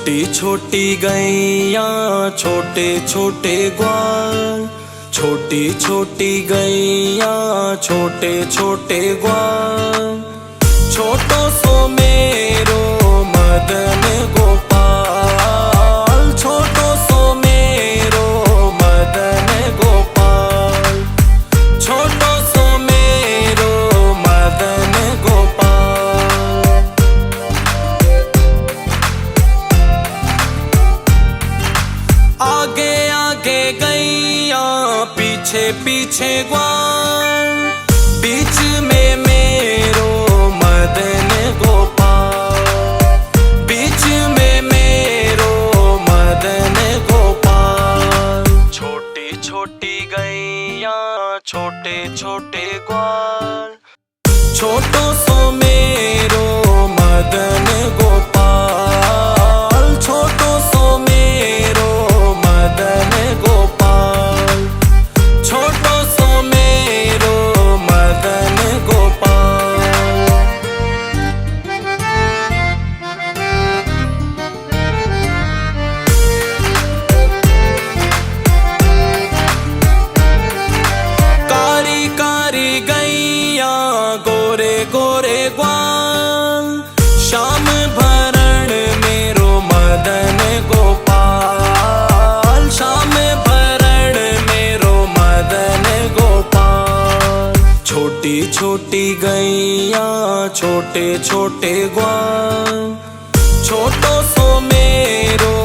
छोटी छोटी गैया छोटे छोटे ग्वाल, छोटी छोटी गैया छोटे छोटे ग्वाल। छोटो सो मेरो मदन गोपाल, छोटो सो मेरो मदन गोपाल, छोटो सो मेरो मदन गोपाल। आगे आगे गैया पीछे पीछे ग्वाल, बीच में मेरो मदन गोपाल, बीच में मेरो मदन गोपाल। छोटी छोटी गैया छोटे छोटे ग्वाल, छोटो सो मेरो मदन गोपाल, छोटो सो मेरो मदन गोपाल, छोटो सो मेरो मदन गोपाल। कारी कारी गैया गोरे गोरे ग्वाल, श्याम भरण मेरो मदन गोपाल, श्याम भरण मेरो मदन गोपाल। छोटी छोटी गैया छोटे छोटे ग्वाल, छोटो सो मेरो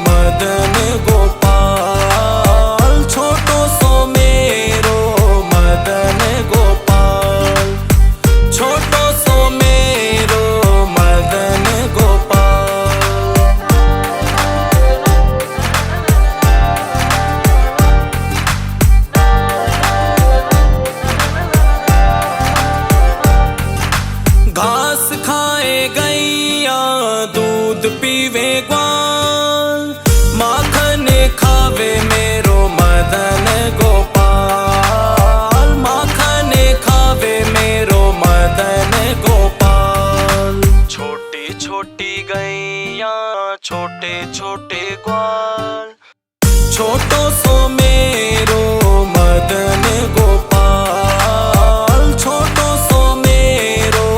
मदन गोपाल, छोटो सो मेरो मदन गोपाल, छोटो सो मेरो मदन गोपाल। घास खाए गैया दूध पीवे ग्वाल, माखन खावे मेरो मदन गोपाल, माखन खावे मेरो मदन गोपाल। छोटी छोटी गैया छोटे छोटे ग्वाल, छोटो सो मेरो मदन गोपाल, छोटो सो मेरो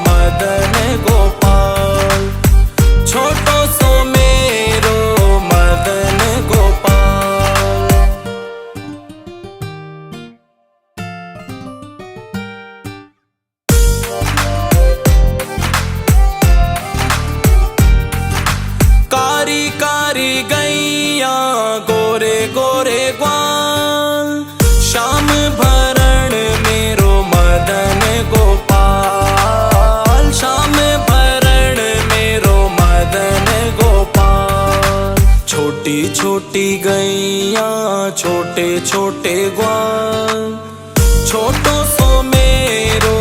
मदन गोपाल, छोटो सो मेरो मदन गोपाल। कारी कारी गैया गोरे गोरे ग्वाल, श्याम भरण मेरो मदन गोपाल, श्याम भरण मेरो मदन गोपाल। छोटी छोटी गैया छोटे छोटे ग्वाल, छोटो सो मेरो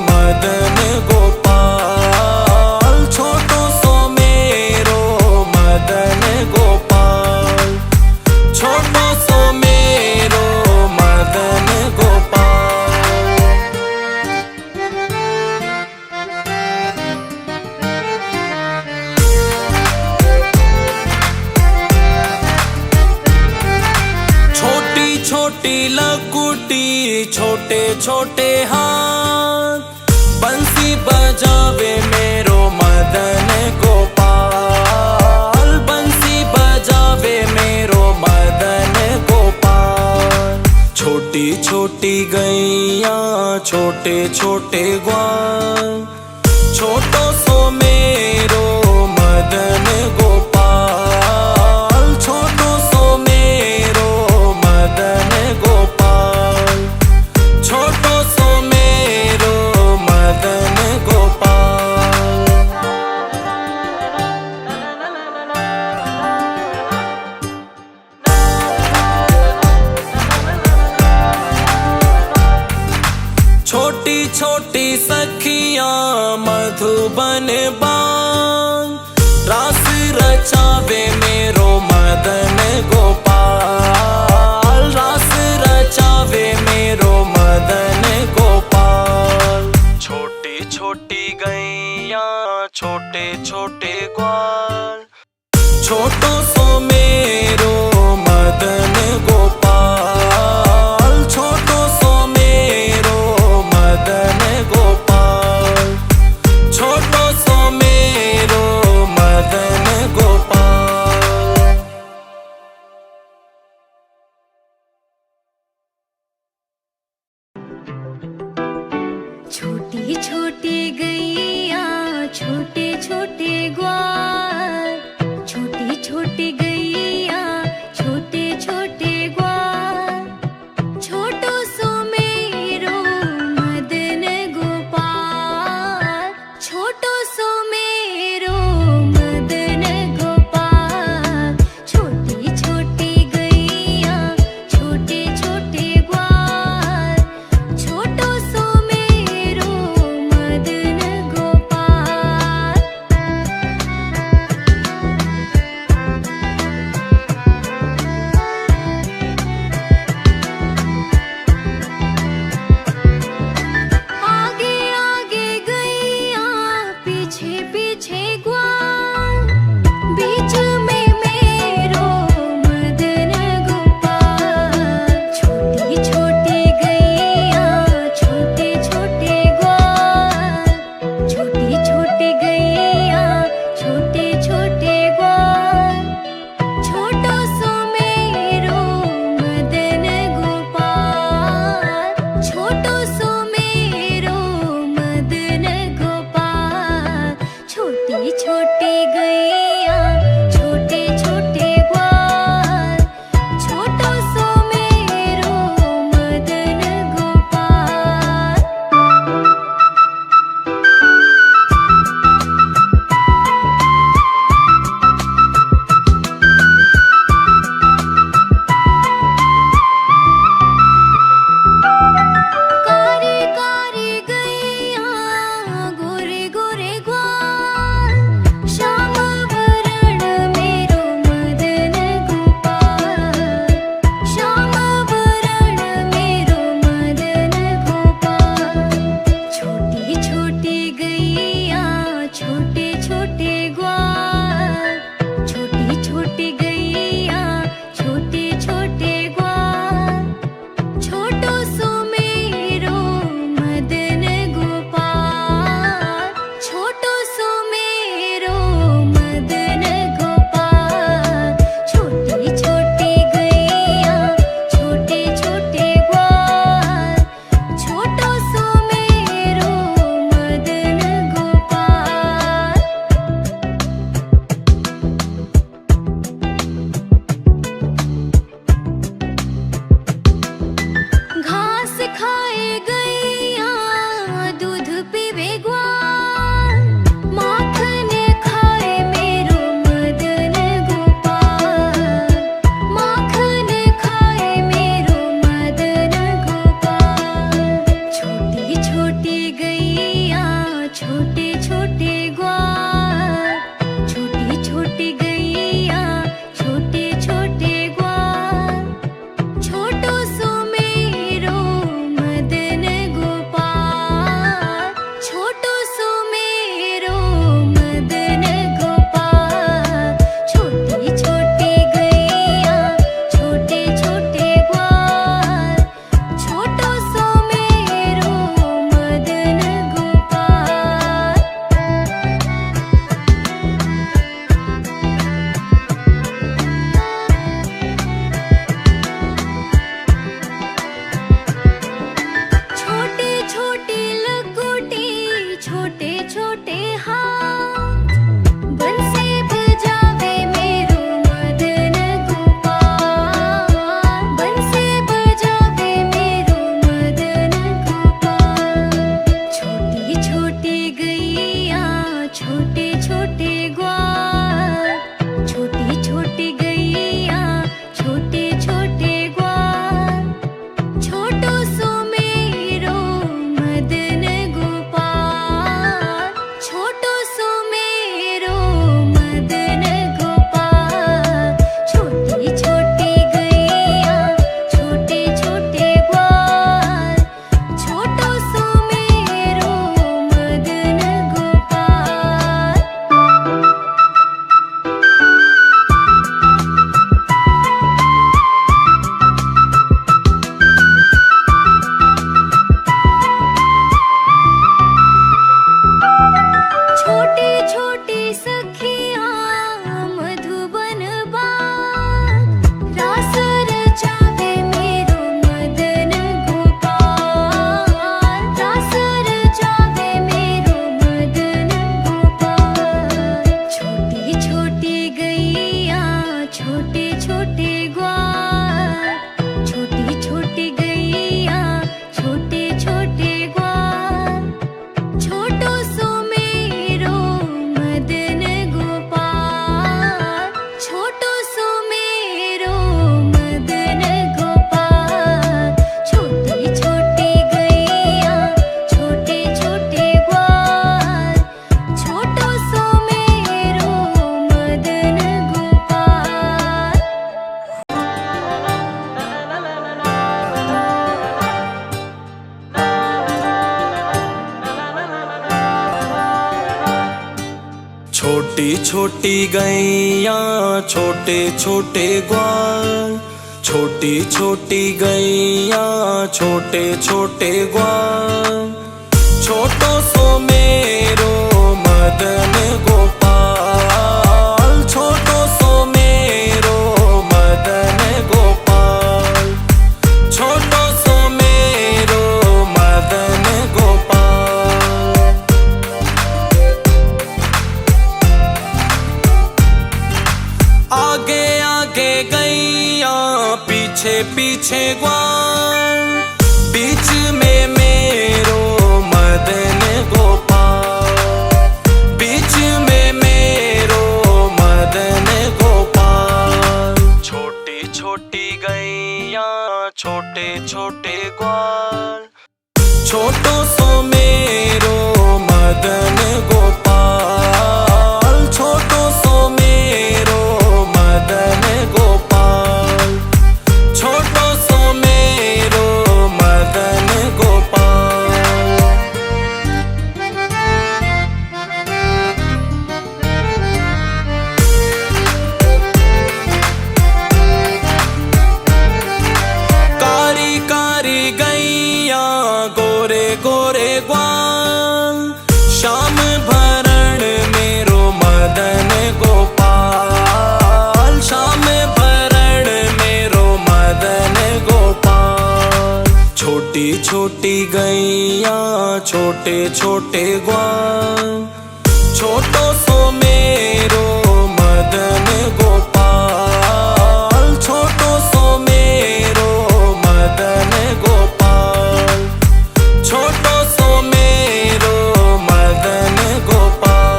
मदन गोपाल, छोटो सो मेरो मदन गोपाल, छोटो सो मेरो मदन गोपाल। छोटी छोटी लकुटी छोटे छोटे हाथ, बंसी बजावे मेरो मदन गोपाल, बंसी बजावे मेरो मदन गोपाल। छोटी छोटी गैया छोटे छोटे ग्वाल, छोटो सो मेरो मदन गोपाल, छोटो सो मेरो मदन गोपाल, छोटो सो मेरो मदन गोपाल। छोटी छोटी सखियां मधुबन बान, रास रचावे मेरो मदन गोपाल, रास रचावे मेरो मदन गोपाल। छोटी छोटी गैया छोटे छोटे ग्वाल, छोटी छोटी गैया छोटे छोटे ग्वाल, छोटी छोटी गैया छोटे छोटे ग्वाल, छोटो सो मेरो मदन गोपाल, छोटो सो मेरो मदन गोपाल, छोटी छोटी गैया छोटे छोटे ग्वाल, छोटो सो मेरो मदन गोपाल। छोटी छोटी गैया छोटे छोटे ग्वाल, छोटी छोटी गैया छोटे छोटे ग्वाल, छोटो सो मेरो मदन गोपाल, छोटो सो मेरो मदन गोपाल, छोटो सो मेरो मदन गोपाल। आगे आगे गैया पीछे पीछे ग्वाल, बीच में मेरो मदन गोपाल, बीच में मेरो मदन गोपाल। छोटी छोटी गैया छोटे छोटे ग्वाल, छोटो सो मेरो मदन गोपाल, छोटो सो मेरो मदन गोपाल, छोटो सो मेरो मदन गोपाल। कारी कारी गैया गोरे गोरे ग्वाल, श्याम भरण मेरो मदन गोपाल, श्याम भरण मेरो मदन गोपाल। छोटी छोटी गैया छोटे छोटे ग्वाल, छोटो सो मेरो मदन गोपाल, छोटो सो मेरो मदन गोपाल, छोटो सो मेरो मदन गोपाल।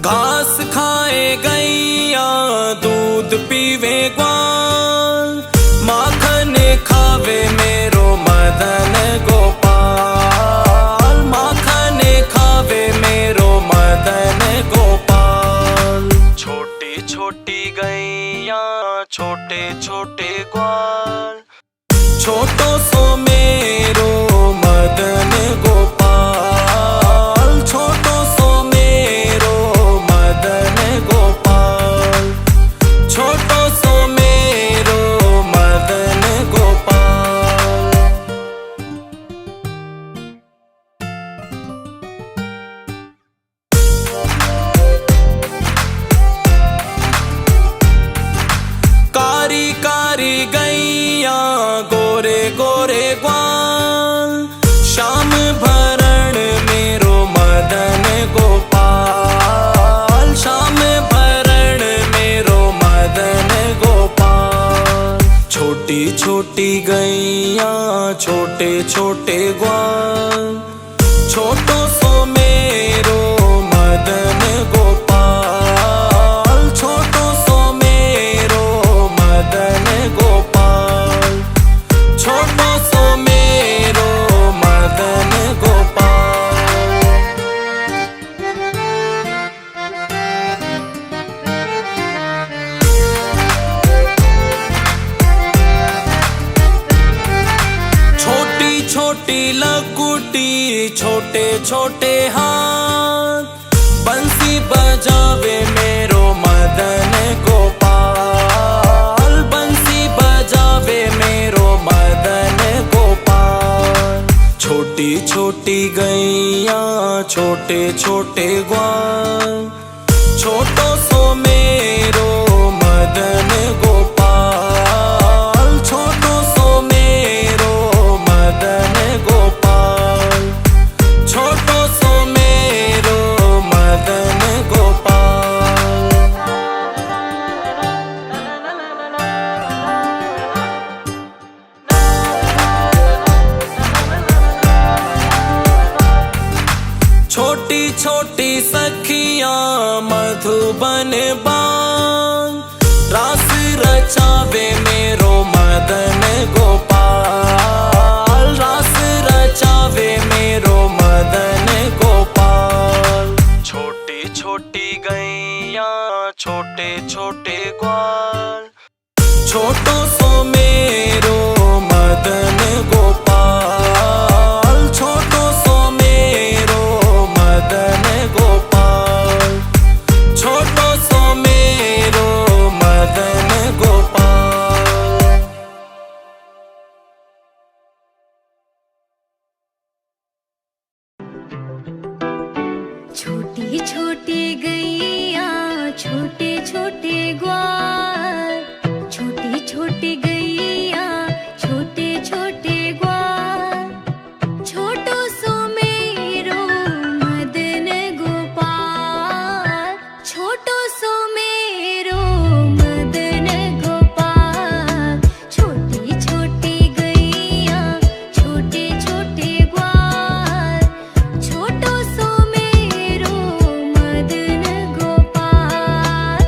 घास खाए गैया दूध पीवे ग्वाल, माखन खावे मेरो मदन गोपाल, माखन खावे मेरो मदन गोपाल। छोटी छोटी गैया छोटे छोटे ग्वाल, छोटो सो मेरो मदन गोपाल, छोटो सो मेरो मदन गोपाल, छोटो सो मेरो मदन गोपाल। कारी कारी गैया गोरे गोरे ग्वाल, श्याम भरण मेरो मदन गोपाल, श्याम भरण मेरो मदन गोपाल। छोटी छोटी गैया छोटे छोटे ग्वाल, छोटो सो मेरो मदन गोपाल, छोटो सो मेरो मदन गोपाल, छोटो सो मेरो मदन गोपाल। छोटी छोटी लकुटी छोटे छोटे हाथ, बंसी बजावे मेरो मदन गोपाल, बंसी बजावे मेरो मदन गोपाल। छोटी छोटी गैया छोटे छोटे ग्वाल, छोटो सो मेरो मदन गोपाल, छोटो सो मेरो मदन गोपाल, छोटो सो मेरो मदन गोपाल। छोटी छोटी सखियां मधुबन बाग, रास रचावे मेरो मदन गोपाल, रास रचावे मेरो मदन गोपाल। छोटी छोटी गैया छोटे छोटे ग्वाल, छोटी गैया छोटे छोटे ग्वाल, छोटी छोटी गैया छोटे छोटे ग्वाल, छोटो सो मेरो मदन गोपाल, छोटो सो मेरो मदन गोपाल, छोटी छोटी गैया छोटे छोटे ग्वाल, छोटो सो मेरो मदन गोपाल।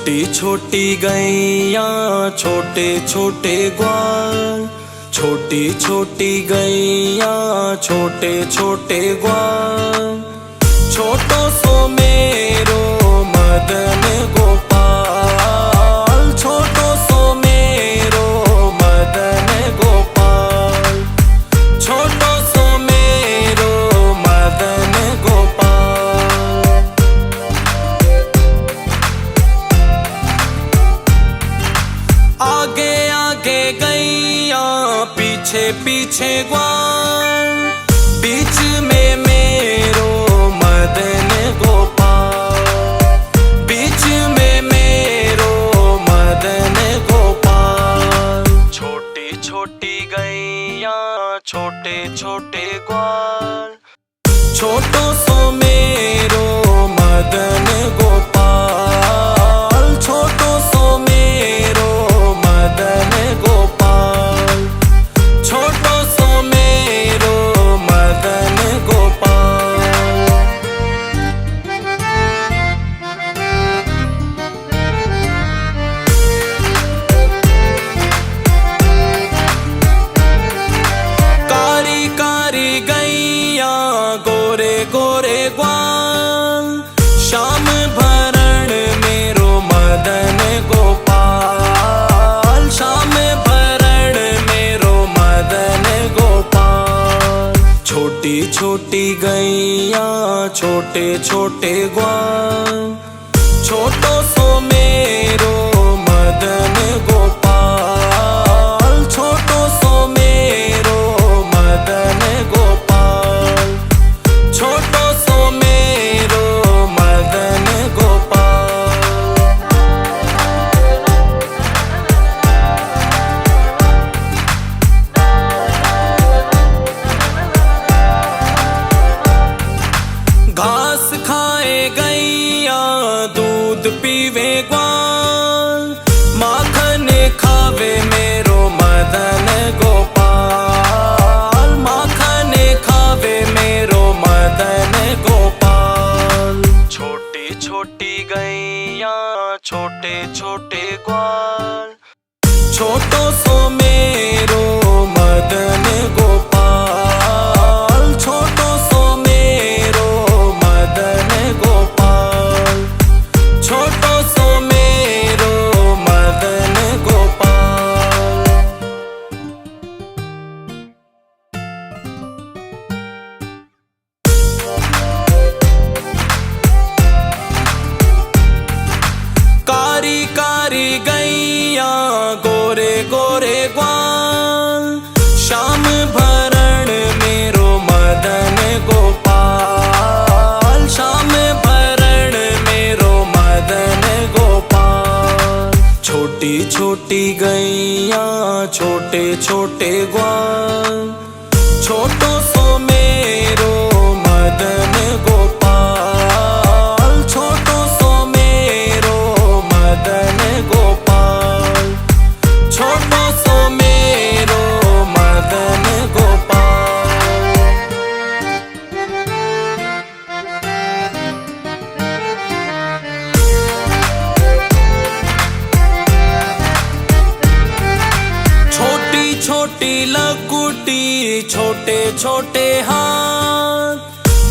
छोटी छोटी गैया छोटे छोटे ग्वाल, छोटी छोटी गैया छोटे छोटे ग्वाल, छोटो सो मेरो मदन गोपाल, छोटो सो मेरो मदन गोपाल, छोटो सो मेरो मदन गोपाल। आगे आगे गैया पीछे पीछे ग्वाल, बीच में मेरो मदन गोपाल, बीच में मेरो मदन गोपाल। छोटी छोटी गैया छोटे छोटे ग्वाल, छोटो सो मेरो मदन गोपाल, छोटो सो मेरो मदन गोपाल, छोटो सो मेरो मदन गोपाल। कारी कारी गैया गोरे गोरे ग्वाल, श्याम भरण मेरो मदन गोपाल, श्याम भरण मेरो मदन गोपाल। छोटी छोटी गैया छोटे छोटे ग्वाल, छोटो सो मेरो मदन गोपाल, छोटो सो मेरो मदन गोपाल, छोटो सो मेरो मदन गोपाल। घास खाए गैया दूध पीवे ग्वाल, माखन खावे मेरो मदन गोपाल, माखन खावे मेरो मदन गोपाल। छोटी छोटी गैया छोटे छोटे ग्वाल, छोटो सो मेरो मदन गोपाल, छोटो सो मेरो मदन गोपाल, छोटो सो मेरो मदन गोपाल। कारी कारी गैया गोरे गोरे ग्वाल, श्याम भरण मेरो मदन गोपाल, श्याम भरण मेरो मदन गोपाल। छोटी छोटी गैया छोटे छोटे ग्वाल, छोटो सो मेरो मदन गोपाल, छोटो सो मेरो मदन गोपाल, छोटो सो मेरो मदन गोपाल। छोटी छोटी लकुटी छोटे छोटे हाथ,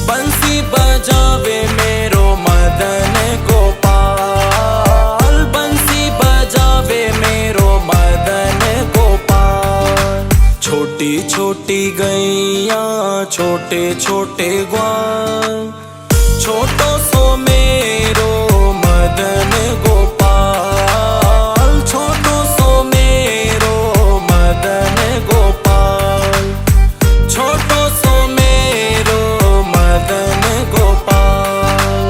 बंसी बजावे मेरो मदन गोपाल, बंसी बजावे मेरो मदन गोपाल। छोटी छोटी गैया छोटे छोटे ग्वाल, छोटो सो मेरो मदन गोपाल, छोटो सो मेरो मदन गोपाल, छोटो सो मेरो मदन गोपाल।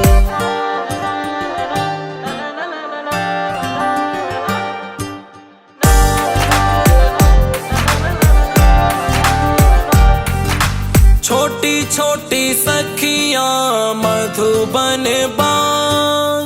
छोटी छोटी सखियां मधुबन बान,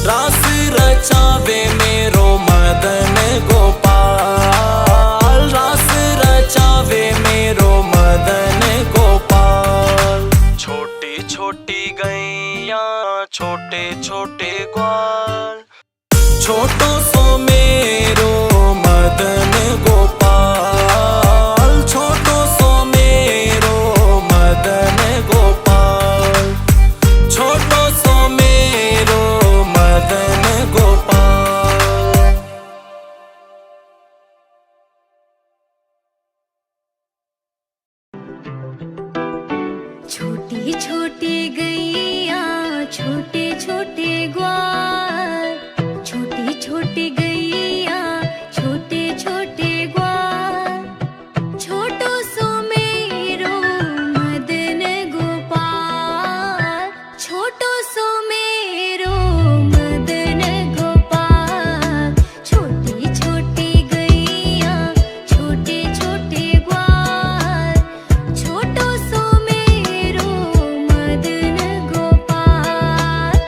रास रचावे मेरो मदन गोपाल, रास रचावे मेरो मदन गोपाल। छोटी छोटी गैया छोटे छोटे ग्वाल, छोटी गैया छोटे छोटे ग्वाल, छोटी छोटी गैया छोटे छोटे ग्वाल, छोटो सो मेरो मदन गोपाल, छोटो सो मेरो मदन गोपाल, छोटी छोटी गैया छोटे छोटे ग्वाल, छोटो सो मेरो मदन गोपाल।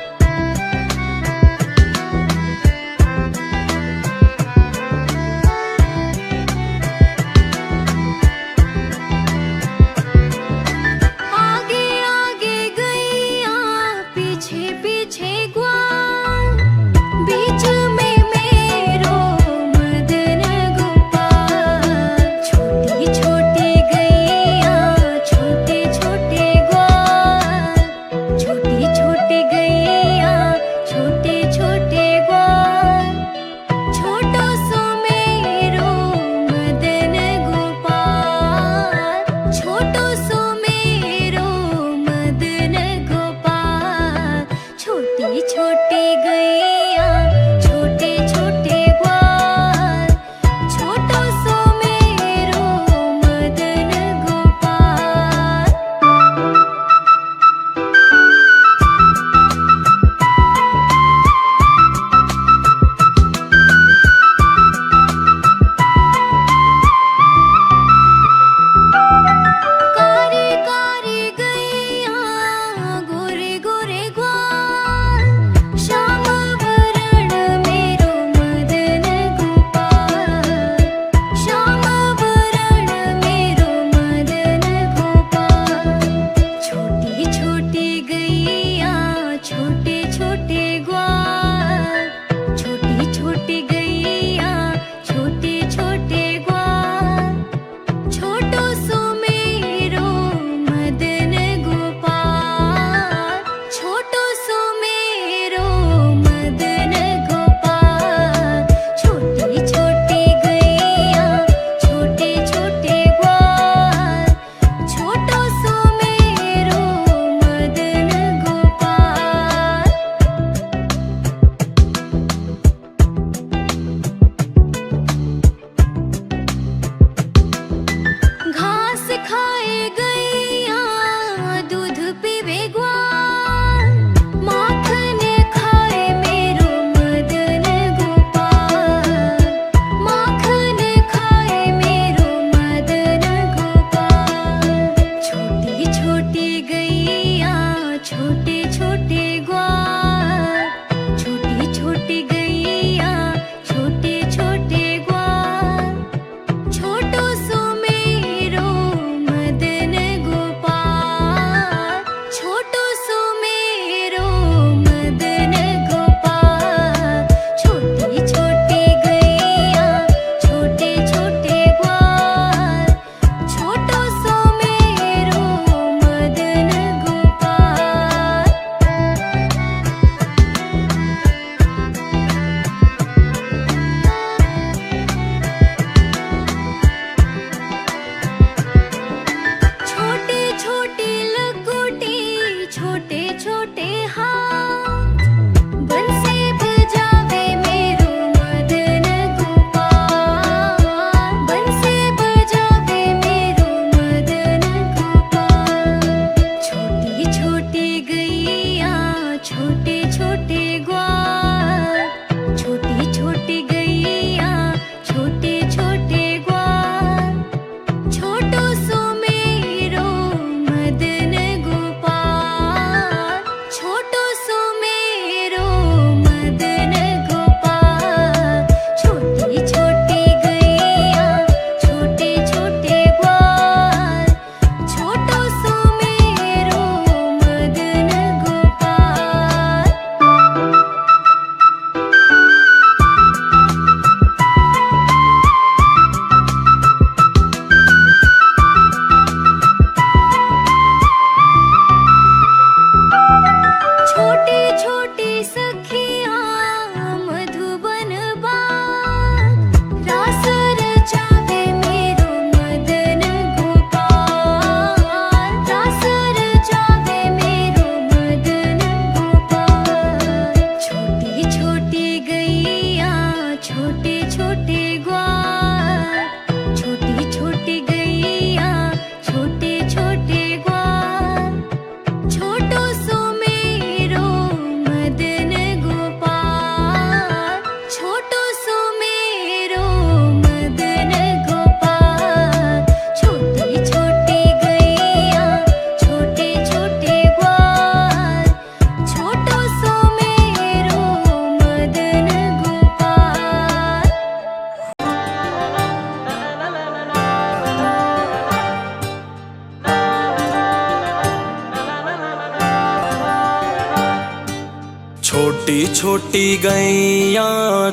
छोटी छोटी गैया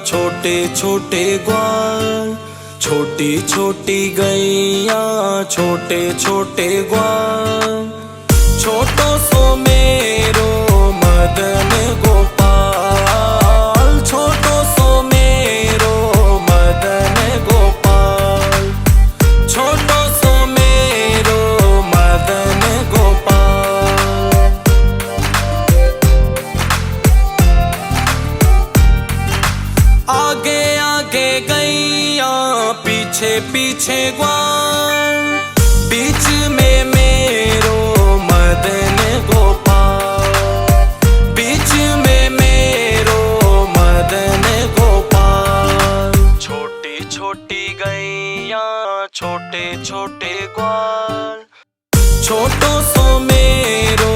छोटे छोटे ग्वाल, छोटी छोटी गैया छोटे छोटे ग्वाल, छोटो सो मेरो मदन गोपाल, छोटो सो मेरो मदन गोपाल, छोटो सो मेरो मदन गोपाल। आगे आगे गैया पीछे पीछे ग्वाल, बीच में मेरो मदन गोपाल, बीच में मेरो मदन गोपाल। छोटी छोटी गैया छोटे छोटे ग्वाल, छोटो सो मेरो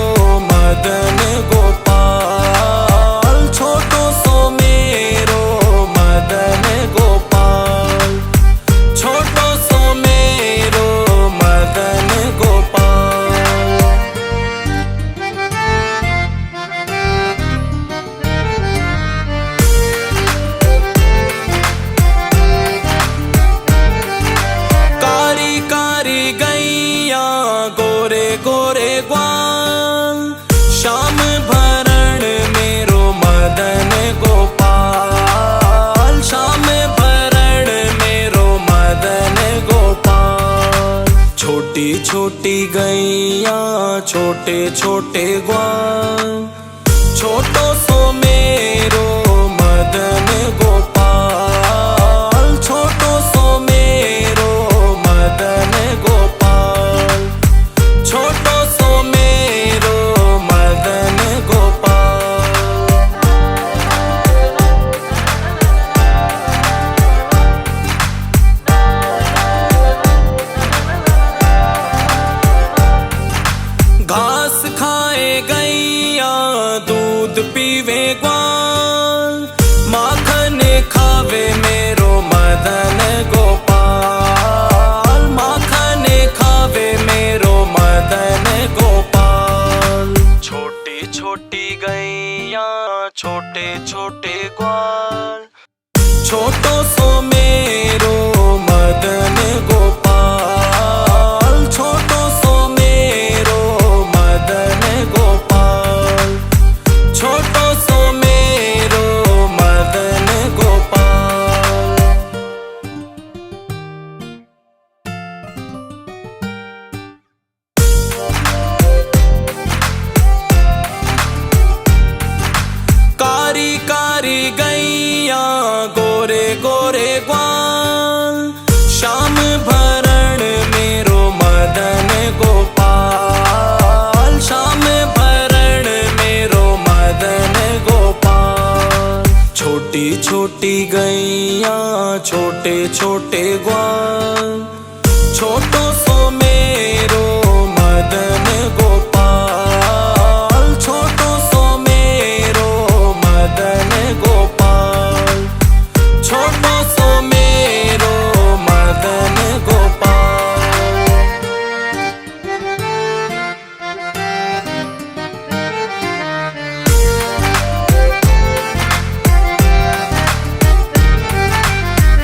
मदन गोपाल, छोटो सो मेरो मदन गोपाल, छोटो सो मेरो मदन गोपाल। कारी कारी गैया गोरे गोरे ग्वाल, श्याम भरण मेरो मदन गोपाल, श्याम भरण मेरो मदन गोपाल। छोटी छोटी गैया छोटे छोटे ग्वाल, छोटो सो मेरो मदन गोपाल, छोटो सो मेरो मदन गोपाल, छोटो सो मेरो मदन गोपाल। घास खाए गैया दूध पीवे ग्वाल, माखन खावे मेरो मदन गोपाल, माखन खावे मेरो मदन गोपाल। छोटी छोटी गैया छोटे छोटे ग्वाल, छोटो सो मेरो मदन गोपाल, छोटो सो मेरो मदन गोपाल, छोटो सो मेरो मदन गोपाल। कारी कारी गैया गोरे गोरे ग्वाल, श्याम भरण मेरो मदन गोपाल, श्याम भरण मेरो मदन गोपाल। छोटी छोटी गैया छोटे छोटे ग्वाल, छोटो सो मेरो मदन गोपाल, छोटो सो मेरो मदन गोपाल, छोटो सो मेरो मदन गोपाल।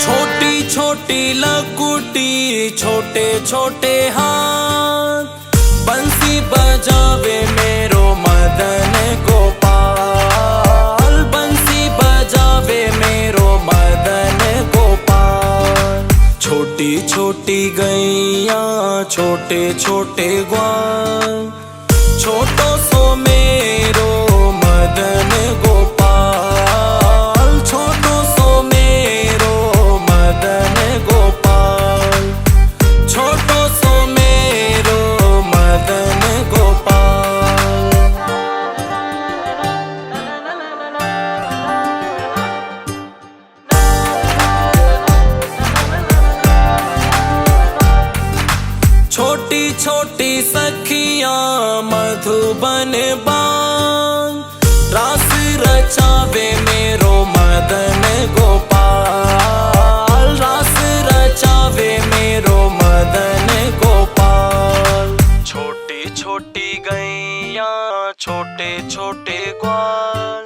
छोटी छोटी लकुटी छोटे छोटे हाथ, बंसी बजावे मेरो मदन गोपाल, बंसी बजावे मेरो मदन गोपाल। छोटी छोटी गैया छोटे छोटे ग्वाल, छोटो सो मेरो मदन गोपाल, छोटो सो मेरो मदन गोपाल, छोटो सो मेरो मदन गोपाल। छोटी छोटी सखियां मधुबन बान, रास रचावे मेरो मदन गोपाल, रास रचावे मेरो मदन गोपाल। छोटी छोटी गैया छोटे छोटे ग्वाल,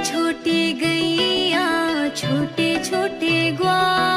छोटी गैया छोटे छोटे ग्वाल।